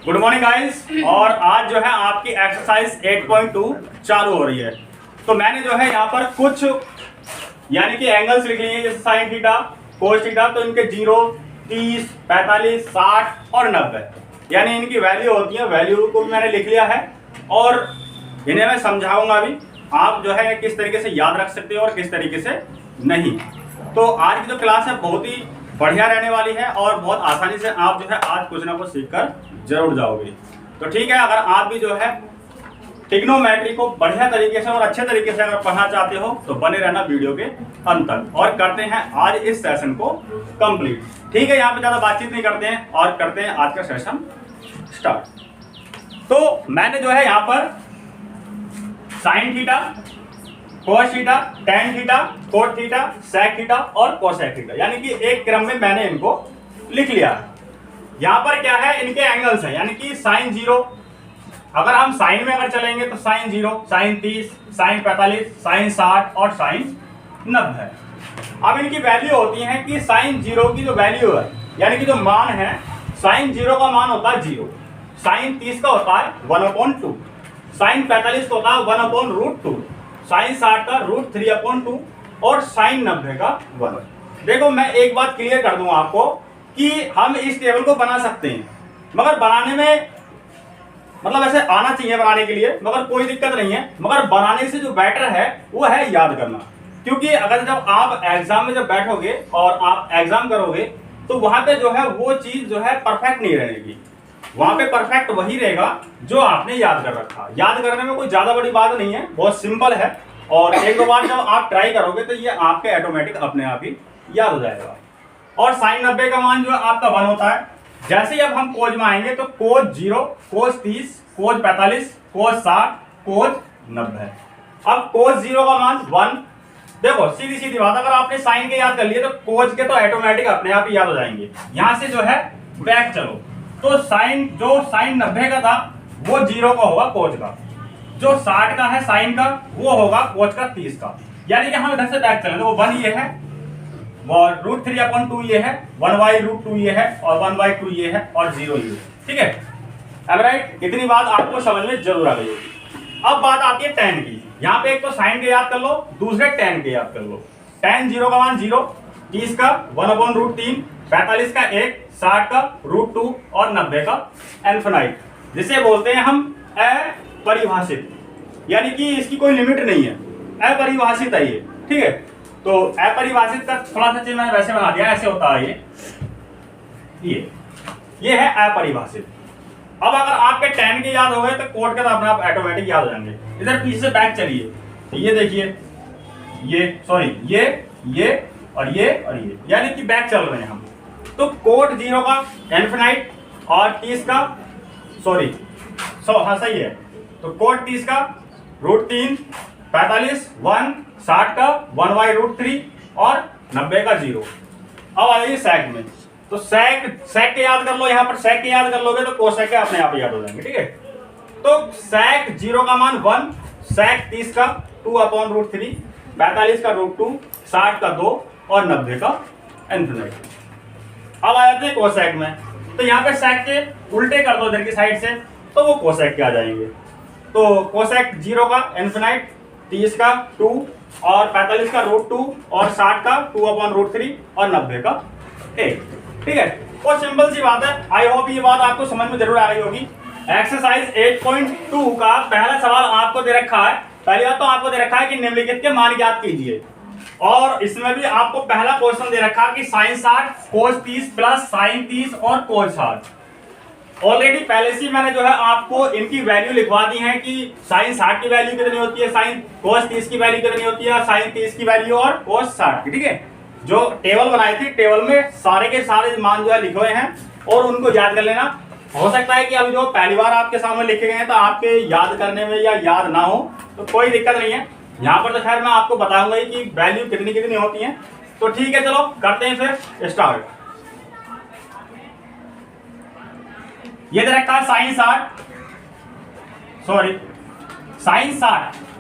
Good morning guys. और आज जो है आपकी एक्सरसाइज 8.2 चालू हो रही है। तो मैंने जो है यहाँ पर कुछ यानी कि एंगल्स लिख लिए हैं, जैसे साइन थीटा, कोस थीटा। तो इनके 0, 30, 45, 60 और 90 यानी इनकी वैल्यू होती है। वैल्यू को भी मैंने लिख लिया है और इन्हें मैं समझाऊंगा भी। आप जो है किस तरीके से याद रख सकते हो और किस तरीके से नहीं। तो आज की जो क्लास है बहुत ही बढ़िया रहने वाली है और बहुत आसानी से आप जो है आज कुछ ना कुछ सीखकर जरूर जाओगे। तो ठीक है, अगर आप भी जो है ट्रिग्नोमेट्री को बढ़िया तरीके से और अच्छे तरीके से अगर पढ़ना चाहते हो तो बने रहना वीडियो के अंत तक। और करते हैं आज इस सेशन को कंप्लीट। ठीक है, यहाँ पे ज्यादा बातचीत नहीं करते हैं और करते हैं आज का सेशन स्टार्ट। तो मैंने जो है यहाँ पर sine theta, cos theta, tan theta, cot theta, sec theta और कोसेक थीटा यानी कि एक क्रम में मैंने इनको लिख लिया है। यहाँ पर क्या है, इनके एंगल्स हैं यानी कि साइन 0, अगर हम साइन में अगर चलेंगे तो साइन 0, साइन 30, साइन 45, साइन 60 और साइन 90। अब इनकी वैल्यू होती है कि साइन 0 की जो वैल्यू है यानी कि जो मान है, साइन 0 का मान होता है 0, साइन 30 का होता है 1/2, साइन 45 का होता है 1/√2, साइन 60 का √3/2 और साइन 90 का 1। देखो मैं एक बात क्लियर कर दूं आपको कि हम इस टेबल को बना सकते हैं, मगर बनाने में मतलब ऐसे आना चाहिए बनाने के लिए, मगर कोई दिक्कत नहीं है। मगर बनाने से जो बेटर है वो है याद करना। क्योंकि अगर जब आप एग्जाम में जब बैठोगे और आप एग्जाम करोगे तो वहां पे जो है वो चीज जो है परफेक्ट नहीं रहेगी। वहां पे परफेक्ट वही रहेगा जो आपने याद कर रखा। याद करने में कोई ज्यादा बड़ी बात नहीं है, बहुत सिंपल है। और एक दो बार जब आप ट्राई करोगे तो ये आपके ऑटोमेटिक अपने आप ही याद हो जाएगा। और साइन 90 का मान जो है आपका 1 होता है। जैसे ही अब हम कोज में आएंगे तो कोज 0, कोज 30, कोज 45, कोज 60, कोज 90। अब कोज 0 का मान 1। देखो सीधी सीधी बात, अगर आपने साइन के याद कर लिए तो कोज के तो ऑटोमेटिक अपने आप ही याद हो जाएंगे। यहां से जो है बैक चलो तो साइन 90 का था वो 0 का होगा कोज का, जो 60 का है साइन का वो होगा कोज का 30 का। यानी कि हम इधर से बैक चले तो वो 1 ये है, और √3/2 ये है, 1/√2 ये है और 1/2 ये है और 0 ये है। ठीक है, अब राइट, इतनी बात आपको समझ में जरूर आ गई होगी। अब बात आती है टेन की। यहाँ पे एक तो साइन के याद कर लो, दूसरे टेन के याद कर लो। टेन 0 का मान 0, 30 का 1/√3, 45 का 1, 60 का √2 और 90 का इनफिनाइट, जिसे बोलते हैं हम अपरिभाषित, यानी कि इसकी कोई लिमिट नहीं है, अपरिभाषित है ये। ठीक है, तो अपरिभाषित का थोड़ा सा चीज मैंने वैसे बना दिया, ऐसे होता है ये है अपरिभाषित। अब अगर आपके टेन के याद हो गए तो कोट के तो अपने आप ऑटोमेटिक याद हो जाएंगे। इधर पीछे से बैक चलिए तो ये देखिए, ये और ये यानी कि बैक चल रहे हैं हम। तो कोट 0 का इनफिनाइट और 30 का हाँ सही है। तो कोट 30 का √3, 45 1, 60 का 1/√3 और 90 का 0। अब आ जाइए सेक में। तो सेक के याद कर लो, यहाँ पर सेक के याद कर लोगे तो कोसेक के अपने आप याद हो जाएंगे। ठीक है, तो सेक 0 का मान 1, सेक 30 का 2/√3, 45 का √2, 60 का 2 और 90 का इनफिनिट। अब आ जाते हैं कोसेक में। तो यहाँ पे सेक के उल्टे कर दो इधर की साइड से तो वो कोसेक के आ जाएंगे। तो कोसेक 0 का इनफिनिट, 30 का 2 और 45 का √2 और 60 का 2/√3 और 90 का 1। ठीक है, और सिंपल सी बात है। आई होप ये बात आपको समझ में जरूर आ रही होगी। एक्सरसाइज 8.2 का पहला सवाल आपको दे रखा है। पहली बात तो आपको दे रखा है कि निम्नलिखित के मान ज्ञात कीजिए, और इसमें भी आपको पहला क्वेश्चन दे रखा है कि साइन 60 कोस 30 प्लस साइन 30 और कोस 60। ऑलरेडी पहले से मैंने जो है आपको इनकी वैल्यू लिखवा दी है कि साइन 60 की वैल्यू कितनी होती है, साइन कोस 30 की वैल्यू कितनी होती है, साइन 30 की वैल्यू और कोस 60 की। ठीक है, जो टेबल बनाई थी टेबल में सारे के सारे मान जो है लिखे हुए हैं और उनको याद कर लेना। हो सकता है कि अभी जो पहली बार आपके सामने लिखे गए हैं तो आपके याद करने में या याद ना हो तो कोई दिक्कत नहीं है। यहाँ पर तो खैर मैं आपको बताऊंगा ही कि वैल्यू कितनी कितनी होती है। तो ठीक है, चलो करते हैं फिर स्टार्ट। ये दे रखा है साइन 60।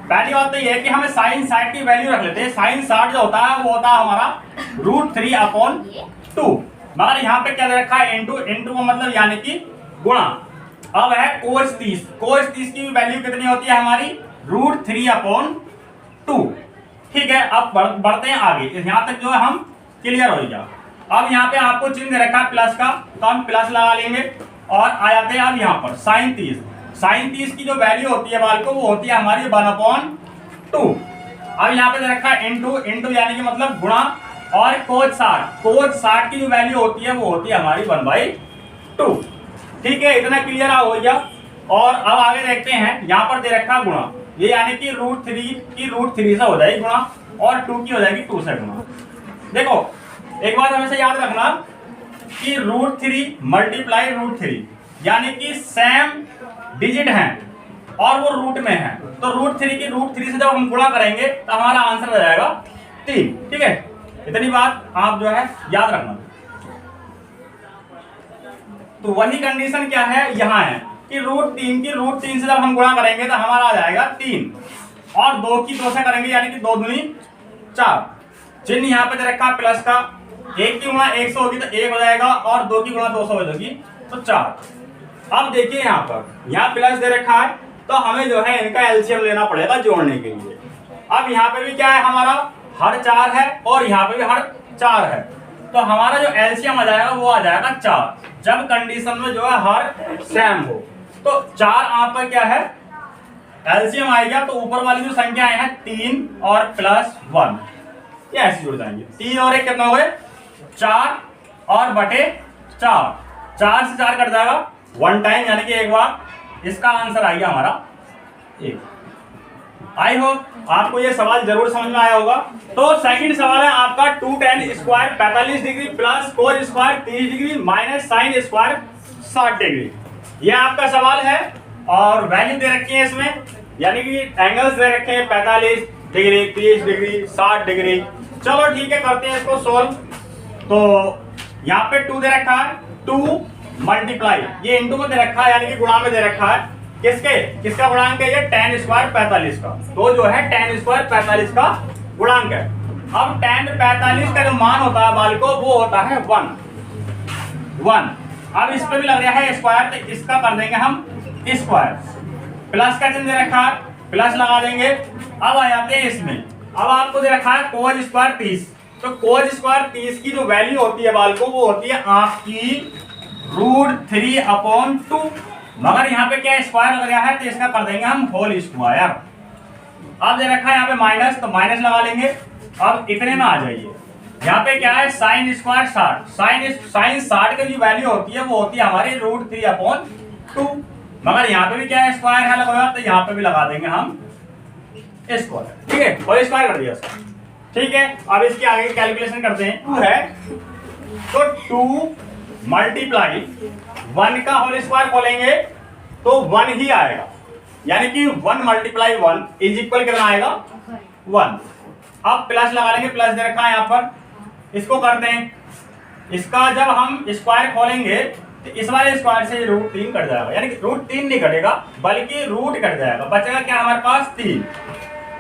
पहली बात तो ये है कि हमें साइन 60 की वैल्यू रख लेते हैं। साइन 60 जो होता है वो होता है हमारा √3/2, मगर यहाँ पे क्या दे रखा है इनटू का मतलब यानी कि गुणा। अब है कोस 30। कोस 30 की वैल्यू कितनी होती है हमारी, √3/2। ठीक है, अब बढ़ते हैं आगे, यहां तक जो है हम क्लियर हो गया। अब यहाँ पे आपको चिन्ह दे रखा है प्लस का, तो हम प्लस लगा लेंगे और आ जाते हैं अब यहाँ पर sin 30। sin 30 की जो वैल्यू होती है बाल को, वो होती है हमारी 1/2। अब यहाँ पे दे रखा है इंटू यानी कि मतलब गुणा, और कोस 60 की जो वैल्यू होती है वो होती है हमारी 1/2। ठीक है, इतना क्लियर हो गया। और अब आगे देखते हैं, यहाँ पर दे रखा है गुणा, ये यानी कि √3 की √3 से हो जाएगी गुणा, और 2 की हो जाएगी 2 से गुणा। देखो एक बात हमेशा याद रखना कि √3 मल्टीप्लाई √3 यानी कि सेम डिजिट हैं और वो रूट में है, तो √3 की √3 से जब हम गुणा करेंगे तो हमारा आंसर हो जाएगा 3। ठीक है, इतनी बात आप जो है याद रखना। तो वही कंडीशन क्या है यहाँ है कि √3 की √3 से जब हम गुणा करेंगे तो हमारा आ जाएगा 3, और 2 की 2 से करेंगे यानी कि 2 दूनी 4। चिन्ह यहाँ पे दे रखा है प्लस का, 1 की गुणा 100 होगी तो 1 हो जाएगा, और 2 की गुणा 200 हो जाएगी तो 4। अब देखिए यहाँ पर यहाँ प्लस दे रखा है, तो हमें जो है इनका एलसीएम लेना पड़ेगा जोड़ने के लिए। अब यहाँ पे भी क्या है, हमारा हर 4 है और यहाँ पे भी हर 4 है, तो हमारा जो एलसीएम आ जाएगा वो आ जाएगा 4, जब कंडीशन में जो है हर सेम हो। तो 4 आपका क्या है एलसीएम आएगा, तो ऊपर वाली जो संख्या है 3 और प्लस 1, ये ऐसे जुड़ जाएंगे। 3 और 1 कितना हो गए 4, और बटे 4, 4 से 4 कट जाएगा 1 टाइम, यानी कि एक बार। इसका आंसर आएगा हमारा 1। आई होप आपको ये सवाल जरूर समझ में आया होगा। तो सेकंड सवाल है आपका 2tan² 45 degree plus cos² 30 degree minus sin² 60 degree. ये आपका सवाल है और वैल्यू दे रखी है इसमें, यानी कि एंगल्स दे रखे हैं 45 डिग्री, 30 डिग्री, 60 डिग्री। चलो ठीक है, करते हैं इसको सोल्व। तो यहाँ पे 2 दे रखा है, 2 मल्टीप्लाई, ये इंटू में दे रखा है यानी कि गुणा में दे रखा है, किसका गुणांक है ये tan² 45 का। तो जो है tan² 45 का गुणांक है। अब tan 45 का जो मान होता है बाल को, वो होता है 1। अब इस पे भी लग रहा है स्क्वायर, तो इसका कर देंगे हम स्क्वायर। प्लस का चिन्ह दे रखा है, प्लस लगा देंगे। अब आ जाते हैं इसमें, अब आपको दे रखा है cos² 30, तो cos² 30 की जो वैल्यू होती है बाल को, वो होती है आपकी √3/2, मगर यहाँ पे क्या स्क्वायर लग रहा है, तो इसका कर देंगे हम होल स्क्वायर। अब दे रखा है यहाँ पे माइनस, तो माइनस लगा लेंगे। अब इतने में आ जाइए, यहाँ पे क्या है sin² 60, sin 60 की जो वैल्यू होती है वो होती है हमारी √3/2, मगर यहाँ पे भी क्या है स्क्वायर है लगा, तो यहाँ पे भी लगा देंगे हम स्क्वायर। ठीक है, होल स्क्वायर कर दिया उसका। ठीक है, अब इसके आगे कैलकुलेशन करते हैं। 2 है तो 2 मल्टीप्लाई 1 का होल स्क्वायर खोलेंगे तो 1 ही आएगा, यानी कि 1 मल्टीप्लाई 1 इज इक्वल कितना आएगा 1। अब प्लस लगा लेंगे, प्लस दे रखा है यहाँ पर, इसको करते हैं। इसका जब हम स्क्वायर खोलेंगे तो इस वाले स्क्वायर से √3 कट जाएगा, यानी कि √3 नहीं कटेगा बल्कि रूट कट जाएगा, बचेगा क्या हमारे पास 3,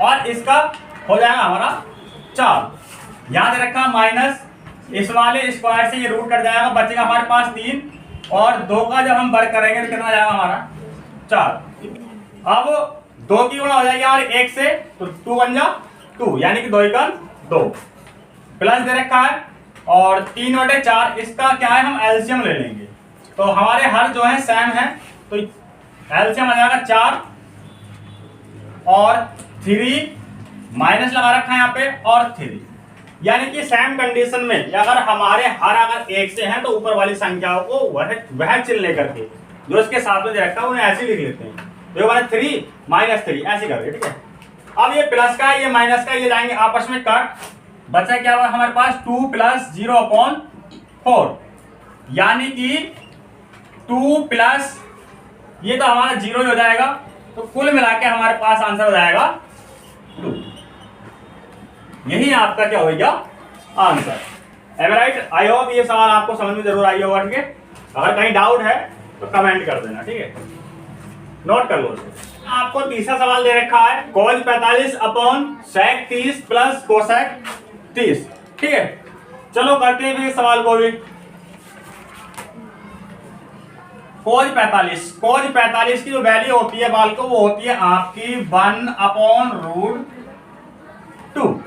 और इसका हो जाएगा हमारा 4। यहाँ दे रखा माइनस, इस वाले स्क्वायर से ये रूट कट जाएगा, बचेगा हमारे पास 3, और 2 का जब हम वर्ग करेंगे तो कितना जाएगा हमारा 4। अब 2 की गुणा हो जाएगी हमारे 1 से, तो 2 बन जा 2, यानी कि 2 एकम 2। प्लस दे रखा है और 3/4, इसका क्या है हम एलसीएम ले लेंगे, तो हमारे हर जो है सेम है, तो एलसीएम आ जाएगा 4 और 3, माइनस लगा रखा है यहाँ पे और 3, यानी कि सेम कंडीशन में अगर हमारे हर अगर 1 से हैं तो ऊपर वाली संख्याओं को वह चिन्ह लेकर के जो इसके साथ में दे रखा है उन्हें ऐसे लिख लेते हैं, तो 3 -3 ऐसे करके। ठीक है, अब ये प्लस का ये माइनस का ये जाएंगे आपस में कट, बचा क्या हुआ हमारे पास 2 + 0/4, यानी कि 2 प्लस ये तो हमारा 0 ही हो जाएगा, तो कुल मिला के हमारे पास आंसर हो जाएगा 2। यही आपका क्या हो गया answer. Am I right? I hope ये सवाल आपको समझ में जरूर आई होगा। ठीक है, अगर कहीं डाउट है तो कमेंट कर देना। ठीक है, नोट कर लो उसे। आपको तीसरा सवाल दे रखा है cos 45/sec 30 प्लस cosec 30। ठीक है, चलो करते हैं इस सवाल को भी। कोज 45 की जो वैल्यू होती है बाल को, वो होती है आपकी 1/√2।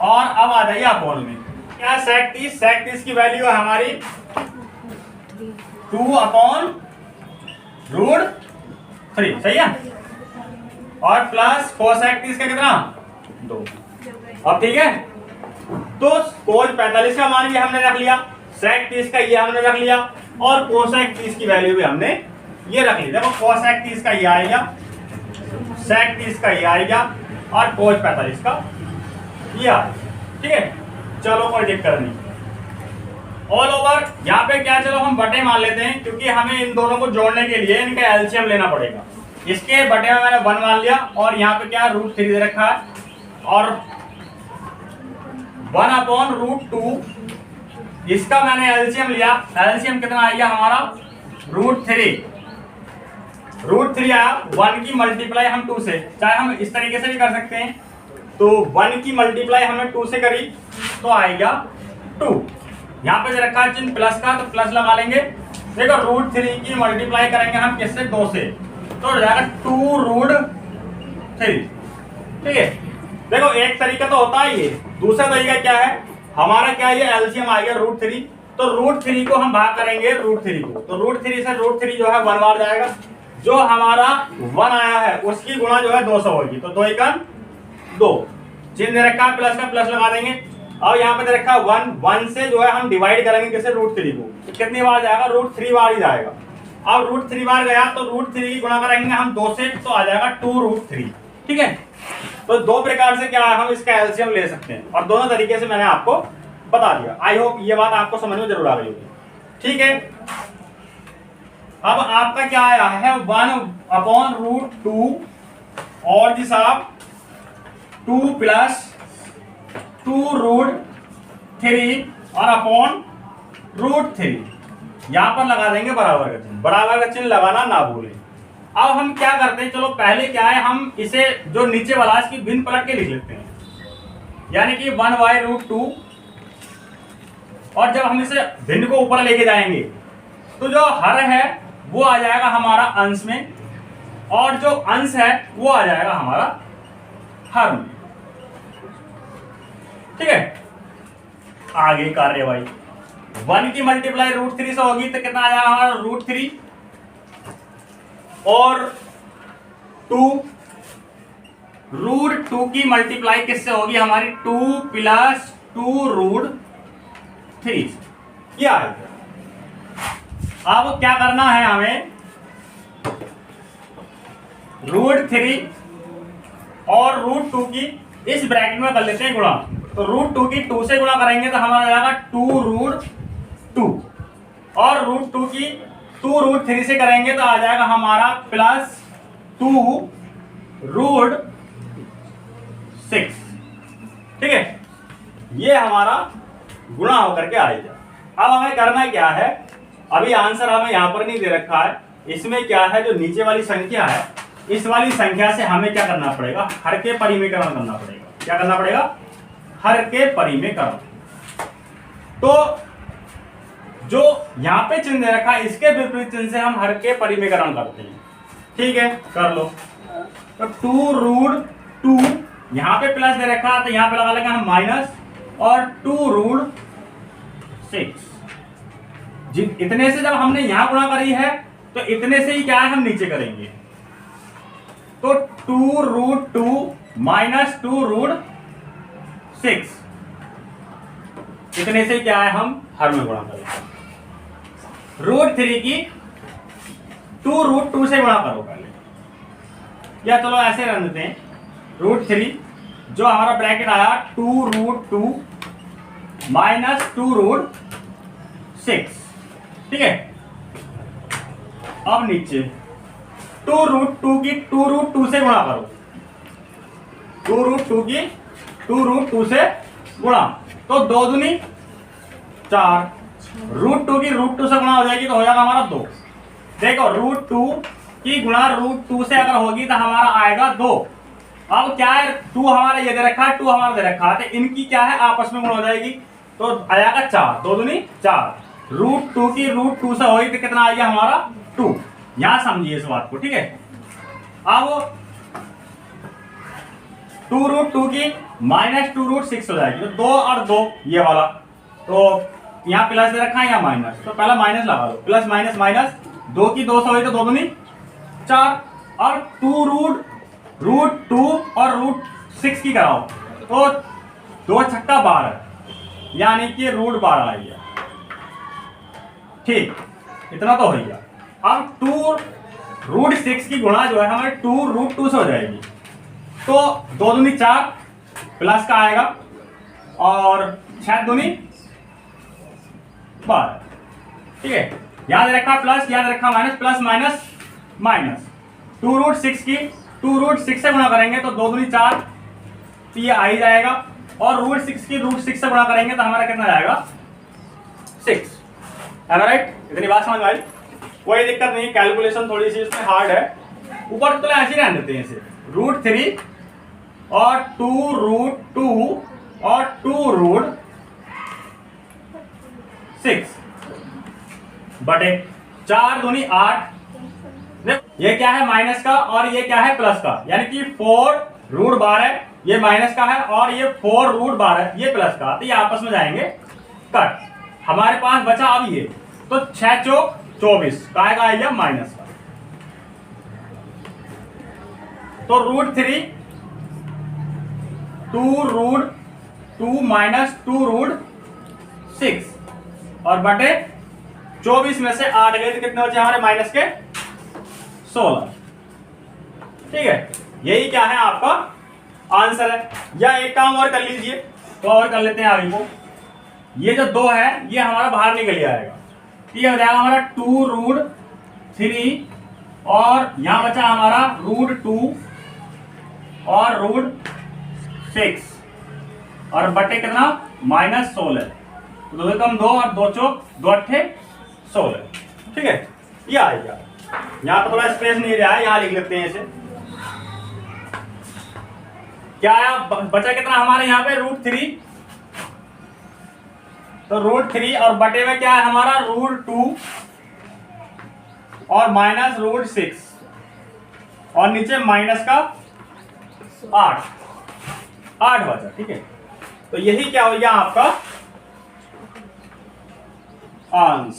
और अब आ जाइए अपॉन में, क्या सेक 30 की वैल्यू है हमारी 2/√3, सही है। और प्लस कोसेक 30 का कितना 2। अब ठीक है, तो कोज 45 का मान भी हमने रख लिया, सेक 30 का ये हमने रख लिया, और कोसेक 30 की वैल्यू भी हमने ये रख ली। देखो कोसेक 30 का ये आएगा, सेक 30 का ये आएगा, और कोज 45 का ये आएगा। ठीक है, चलो कोई दिक्कत नहीं। ऑल ओवर यहाँ पे क्या, चलो हम बटे मान लेते हैं, क्योंकि हमें इन दोनों को जोड़ने के लिए इनका एलसीएम लेना पड़ेगा। इसके बटे में मैंने 1 मान लिया, और यहाँ पे क्या √3 दे रखा है, और 1/√2 इसका मैंने एलसीएम लिया। एलसीएम कितना आएगा हमारा √3 आया। 1 की मल्टीप्लाई हम 2 से, चाहे हम इस तरीके से भी कर सकते हैं, तो 1 की मल्टीप्लाई हमने 2 से करी तो आएगा 2। यहाँ पे रखा है चिन्ह प्लस का, तो प्लस लगा लेंगे। देखो √3 की मल्टीप्लाई करेंगे हम किससे, 2 से, तो हो जाएगा 2√3। ठीक है, देखो एक तरीका तो होता है ये, दूसरा तरीका क्या है हमारा, क्या ये एलसीएम आ गया √3, तो √3 को हम भाग करेंगे √3 को, तो √3 से √3 जो है 1 बार जाएगा, जो हमारा 1 आया है उसकी गुणा जो है 200 होगी, तो 2 × 2, चिन्ह दे रखा है प्लस का, प्लस लगा देंगे। अब यहाँ पे दे रखा है 1 से जो है हम डिवाइड करेंगे किसे, √3 को, तो कितनी बार जाएगा, √3 बार ही जाएगा। अब √3 बार गया तो √3 की गुणा करेंगे हम 2 से, तो आ जाएगा 2√3। ठीक है, तो दो प्रकार से क्या है हम इसका एलसीएम ले सकते हैं, और दोनों तरीके से मैंने आपको बता दिया। आई होप ये बात आपको समझ में जरूर आ गई होगी। ठीक है, अब आपका क्या आया है 1/√2, और जी साहब 2 + 2√3 और अपॉन √3, यहां पर लगा देंगे बराबर का चिन्ह। बराबर का चिन्ह लगाना ना भूलें। अब हम क्या करते हैं, चलो पहले क्या है, हम इसे जो नीचे वाला इसकी भिन्न पलट के लिख लेते हैं, यानी कि 1/√2, और जब हम इसे भिन्न को ऊपर लेके जाएंगे तो जो हर है वो आ जाएगा हमारा अंश में, और जो अंश है वो आ जाएगा हमारा हर में। ठीक है, आगे कार्यवाही 1 की मल्टीप्लाई √3 से होगी तो कितना आ जाएगा हमारा √3, और 2 की मल्टीप्लाई किससे होगी हमारी 2 + 2√3, ये आएगा। अब क्या करना है हमें, √3 और √2 की इस ब्रैकेट में कर लेते हैं गुणा, तो √2 की 2 से गुणा करेंगे तो हमारा जाएगा 2√2, और √2 की 2√3 से करेंगे तो आ जाएगा हमारा प्लस 2√6। ठीक है, ये हमारा गुणा होकर के आएगा। अब हमें करना क्या है, अभी आंसर हमें यहां पर नहीं दे रखा है, इसमें क्या है जो नीचे वाली संख्या है, इस वाली संख्या से हमें क्या करना पड़ेगा, हर के परिमेयकरण करना पड़ेगा। क्या करना पड़ेगा, हर के परिमेयकरण। तो जो यहां पे चिन्ह दे रखा है इसके विपरीत चिन्ह से हम हर के परिमेयकरण करते हैं। ठीक है, कर लो। तो 2√2 यहां पे प्लस दे रखा है तो यहां पे लगा लेंगे हम माइनस, और 2√6, इतने से जब हमने यहां गुणा करी है तो इतने से ही क्या है हम नीचे करेंगे, तो 2√2 - 2√6, इतने से क्या है हम हर में गुणा करेंगे। √3 की 2√2 से गुणा करो पहले, या चलो ऐसे रख देते हैं, √3 जो हमारा ब्रैकेट आया 2√2 - 2√6। ठीक है, अब नीचे 2√2 की 2√2 से गुणा करो, 2√2 की 2√2 से गुणा, तो 2 दूनी 4, √2 की √2 से गुणा हो जाएगी तो हो जाएगा हमारा 2। देखो √2 की गुणा √2 से अगर होगी तो हमारा आएगा 2। अब क्या है, 2 हमारा ये दे रखा है, 2 हमारा दे रखा है, तो इनकी क्या है आपस में गुणा हो जाएगी, तो आ जाएगा 4, 2 दूनी 4, √2 की √2 से होगी तो कितना आ गया हमारा 2। यहां समझिए इस बात को, ठीक है। अब 2√2 की -2√6 हो जाएगी, तो 2 और 2 ये वाला, तो यहाँ प्लस दे रखा है यहाँ माइनस, तो पहला माइनस लगा दो, प्लस माइनस माइनस, 2 की 2 से हुई तो 2 दूनी 4, और 2√2 और √6 की कराओ तो 2 छक्का 12, यानी कि √12 आई है। ठीक, इतना तो हो गया। अब 2√6 की गुणा जो है हमारे 2√2 से हो जाएगी, तो 2 दूनी 4 प्लस का आएगा, और 6 दूनी 12, ठीक है। याद रखा प्लस, याद रखा माइनस, प्लस माइनस माइनस, 2√6 की 2√6 से गुणा करेंगे तो 2 दूनी 4, तो ये आ ही जाएगा, और √6 की √6 से गुणा करेंगे तो हमारा कितना जाएगा 6। राइट, इतनी बात समझ में आई, कोई दिक्कत नहीं। कैलकुलेशन थोड़ी सी इसमें हार्ड है, ऊपर तो ऐसे ही रहने देते हैं इसे, √3 और 2√2 और 2√6 बटे 4 दूनी 8। ये क्या है माइनस का और ये क्या है प्लस का, यानी कि 4√12 ये माइनस का है और ये 4√12 ये प्लस का, तो ये आपस में जाएंगे कट। हमारे पास बचा अब ये, तो 6 चौक 24 काय का आएगा माइनस का, तो √3 2√2 माइनस 2√6 और बटे 24 में से 8 गए तो कितने बचे हमारे माइनस के 16। ठीक है, यही क्या है आपका आंसर है। या एक काम और कर लीजिए, तो और कर लेते हैं आगे को। ये जो 2 है ये हमारा बाहर निकल आएगा, ये हो जाएगा हमारा 2√3 और यहां बचा हमारा √2 और √6 और बटे कितना -16, तो 2 कम 2 और 2 चौक 2 अट्ठे 16। ठीक है, ये आएगा। यहाँ पर थोड़ा स्पेस नहीं रहा है, यहाँ लिख लेते हैं इसे। क्या आया बचा कितना हमारे यहाँ पे √3, तो √3 और बटे में क्या है हमारा √2 और माइनस √6 और नीचे माइनस का 8 बचा। ठीक है, तो यही क्या हो गया आपका आंसर।